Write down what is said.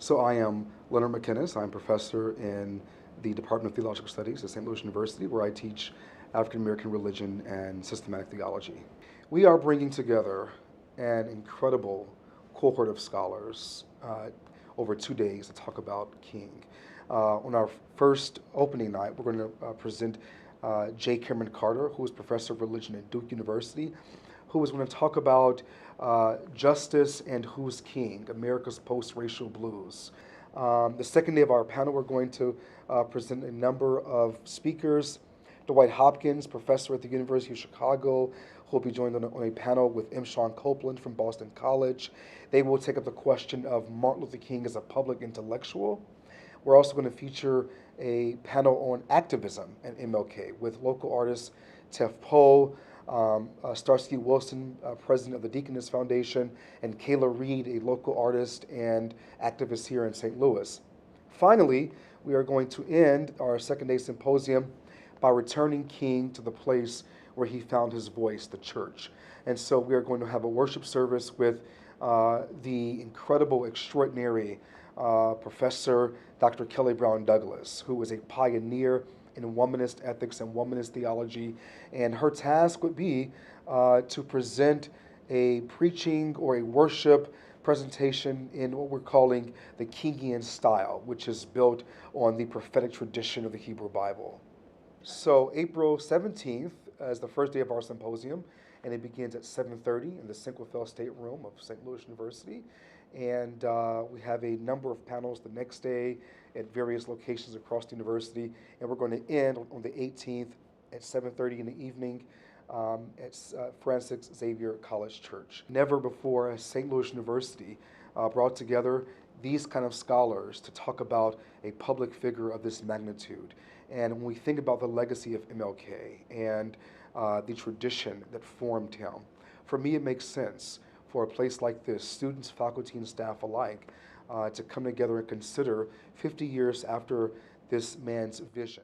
So I am Leonard McInnes. I'm professor in the Department of Theological Studies at St. Louis University, where I teach African American religion and systematic theology. We are bringing together an incredible cohort of scholars over 2 days to talk about King. On our first opening night, we're going to present J. Cameron Carter, who is professor of religion at Duke University, who is going to talk about Justice and Who's King, America's Post-Racial Blues. The second day of our panel, we're going to present a number of speakers. Dwight Hopkins, professor at the University of Chicago, who will be joined on a panel with M. Sean Copeland from Boston College. They will take up the question of Martin Luther King as a public intellectual. We're also going to feature a panel on activism and MLK with local artist Tef Poe, Starsky Wilson, president of the Deaconess Foundation, and Kayla Reed, a local artist and activist here in St. Louis. Finally, we are going to end our second day symposium by returning King to the place where he found his voice, the church. And so we are going to have a worship service with the incredible, extraordinary Professor Dr. Kelly Brown Douglas, who is a pioneer in womanist ethics and womanist theology, and her task would be to present a preaching or a worship presentation in what we're calling the Kingian style, which is built on the prophetic tradition of the Hebrew Bible. So April 17th is the first day of our symposium, and it begins at 7:30 in the Sinquefield Stateroom of St. Louis University. And we have a number of panels the next day at various locations across the university. And we're going to end on the 18th at 7:30 in the evening at Francis Xavier College Church. Never before has St. Louis University brought together these kind of scholars to talk about a public figure of this magnitude. And when we think about the legacy of MLK and the tradition that formed him, for me it makes sense for a place like this, students, faculty, and staff alike, to come together and consider 50 years after this man's vision.